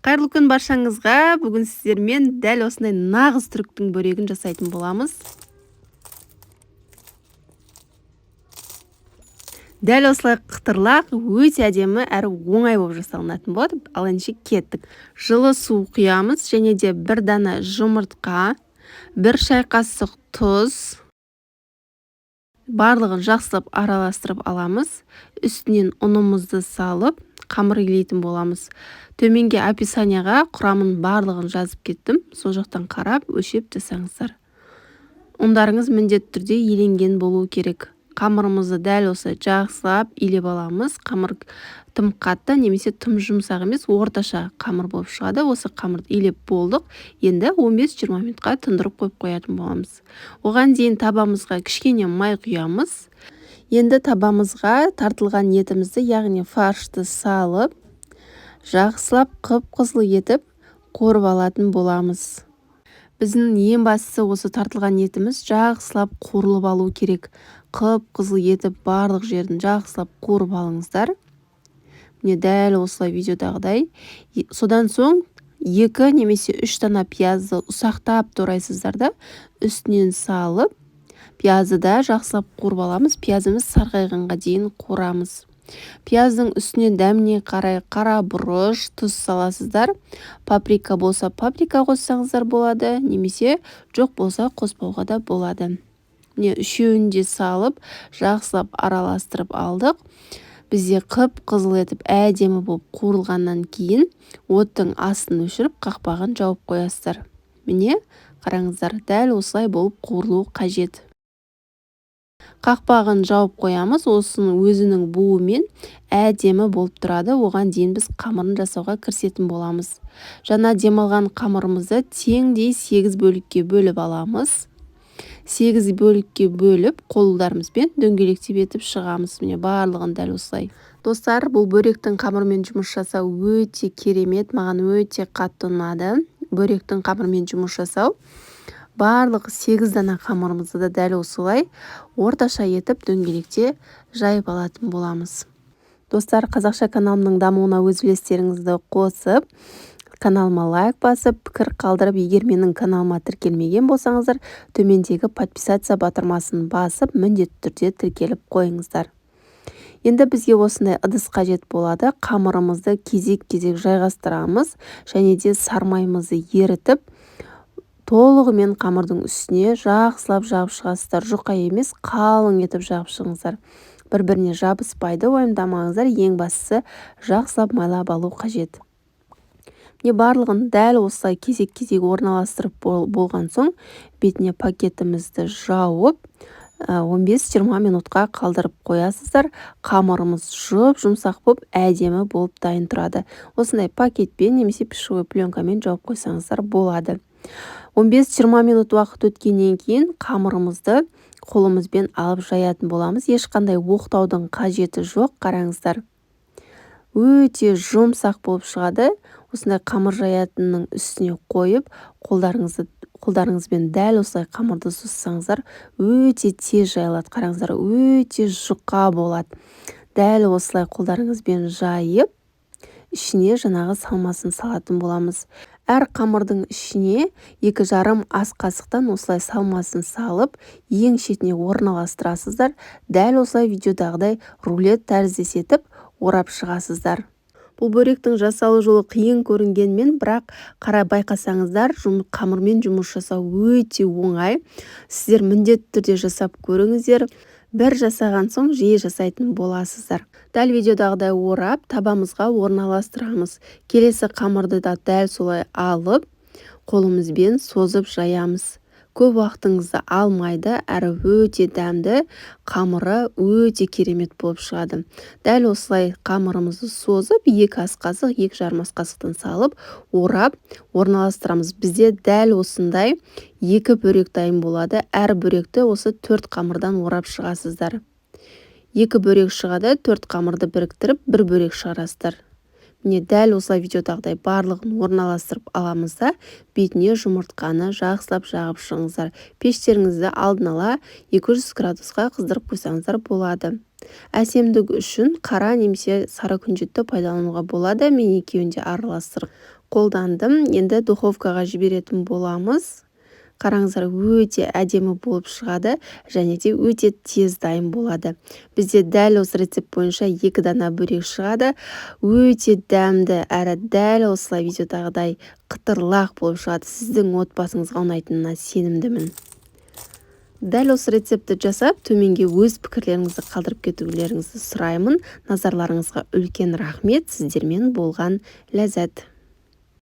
Қайырлы күн баршаңызға. Бүгін сіздермен дәл осындай нағыз түріктің бөрегін жасайтын боламыз. Дәл осылай қытырлақ өте әдемі әрі оңай болып жасалынатын болады. Ал ендеше кеттік. Жылы су құямыз және де бір дана жұмыртқа, бір шай қасық тұз, барлығын жақсылап араластырып аламыз. Үстінен ұнымызды салып, қамыр илейтін боламыз. Төменге описанияға құрамын барлығын жазып кеттім. Сол жақтан қарап, өлшеп жасаңыздар. Ұндарыңыз міндетті түрде еленген болуы керек. Қамырымызды дәл осы жақсылап илеп аламыз. Қамыр тым қатты немесе тым жұмсақ емес, орташа қамыр болып шығады. Осы қамырды илеп болдық. Енді 15-20 минутқа тындырып қойып қоятын боламыз. Оған дейін табамызға кішкене май құямыз. Енді табамызға тартылған етімізді, яғни фаршты салып, жақсылап қып-қызыл етіп қорып алатын боламыз. Біздің ең бастысы осы тартылған етіміз жақсылап қуырылып алу керек. Қып-қызыл етіп барлық жерін жақсылап қуырып алыңыздар. Міне дәл осылай видеодағыдай. Содан соң 2 немесе 3 дана пиязды ұсақтап турайсыздар да үстінен салып, пиязды да жақсылап қуырып аламыз. Пиязымыз сарғайғанға дейін қуырамыз. Пияздың үстіне дәміне қарай қара бұрыш, тұз саласыздар. Паприка болса паприка қоссаңыздар болады, немесе жоқ болса қоспауға да болады. Міне үшеуін де салып, жақсылап араластырып алдық. Бізде қып-қызыл етіп әдемі болып қуырылғаннан кейін оттың астын өшіріп, қақпағын жауып қоясыздар. Міне қараңыздар, дәл осылай болып қуырылуы қажет. Қақпағын жауып қоямыз. Осының өзінің буымен әдемі болып тұрады. Оған дейін біз қамырын жасауға кірісетін боламыз. Жаңа демалған қамырымызды теңдей 8 бөлікке бөліп аламыз. 8 бөлікке бөліп, қолдарымызбен дөңгелектеп етіп шығамыз. Міне барлығын дәл осылай. Достар, бұл бөректің қамырмен жұмыс жасау өте керемет, маған өте қатты ұнады. Бөректің қамырмен жұмыс жасау. Барлық 8 дана қамырымызды да дәл осылай орташа етіп дөңгелекте жайып алатын боламыз. Достар, қазақша каналымның дамуына өз үлестеріңізді қосып, каналыма лайк басып, пікір қалдырып, егер менің каналыма тіркелмеген болсаңыздар, төмендегі подписация батырмасын басып, міндетті түрде тіркеліп қойыңыздар. Енді бізге осындай ыдыс қажет болады. Қамырымызды кезек-кезек жайғастырамыз және де сармаймызды ерітіп, толығымен қамырдың үстіне жақсылап жағып шығасыздар. Жұқа емес, қалың етіп жағып шығыңыздар. Бір-біріне жабыспайды, уайымдамаңыздар. Ең бастысы жақсылап майлап алу қажет. Міне барлығын дәл осылай кезек-кезек орналастырып болған соң, бетіне пакетімізді жауып, 15-20 минутқа қалдырып қоясыздар. Қамырымыз жұмсақ болып, әдемі болып дайын тұрады. Осындай пакетпен немесе пищевой пленкамен жауып қойсаңыздар болады. 15-20 минут уақыт өткеннен кейін қамырымызды қолымызбен алып жаятын боламыз. Ешқандай оқтаудың қажеті жоқ, қараңыздар. Өте жұмсақ болып шығады. Осындай қамыр жаятынның үстіне қойып, қолдарыңызбен дәл осылай қамырды созсаңыздар, өте тез жайылады. Қараңыздар, өте жұқа болады. Дәл осылай қолдарыңызбен жайып, ішіне жаңағы салмасын салатын боламыз. Әр қамырдың ішіне 2,5 ас қасықтан осылай салмасын салып, ең шетіне орналастырасыздар. Дәл осылай видеодағыдай рулет тәріздес етіп орап шығасыздар. Бұл бөректің жасалу жолы қиын көрінгенмен, бірақ қарай байқасаңыздар, қамырмен жұмыс жасау өте оңай. Сіздер міндетті түрде жасап көріңіздер. Бір жасаған соң жиі жасайтын боласыздар. Дәл видеодағыдай орап, табамызға орналастырамыз. Келесі қамырды да дәл солай алып, қолымызбен созып жаямыз. Көп уақытыңызды алмайды, әрі өте дәмді, қамыры өте керемет болып шығады. Дәл осылай қамырымызды созып, 2 ас қасық, 2,5 ас қасықтан салып, орап, орналастырамыз. Бізде дәл осындай 2 бөрек дайын болады. Әр бөректі осы 4 қамырдан орап шығасыздар. 2 бөрек шығады, 4 қамырды біріктіріп, 1 бөрек шығарасыздар. Міне дәл осылай видеодағыдай барлығын орналастырып аламыз да, бетіне жұмыртқаны жақсылап жағып шығыңыздар. Пештеріңізді алдын ала 200 градусқа қыздырып қойсаңыздар болады. Әсемдік үшін қара немесе сары күнжетті пайдалануға болады. Мен екеуін де араластырып қолдандым. Енді духовкаға жіберетін боламыз. Қараңыздар, өте әдемі болып шығады және де өте тез дайын болады. Бізде дәл осы рецепт бойынша 2 дана бөрек шығады. Өте дәмді әрі дәл осылай видеодағыдай қытырлақ болып шығады. Сіздің отбасыңызға ұнайтынына сенімдімін. Дәл осы рецепті жасап, төменге өз пікірлеріңізді қалдырып кетулеріңізді сұраймын. Назарларыңызға үлкен рахмет. Сіздермен болған ләззат.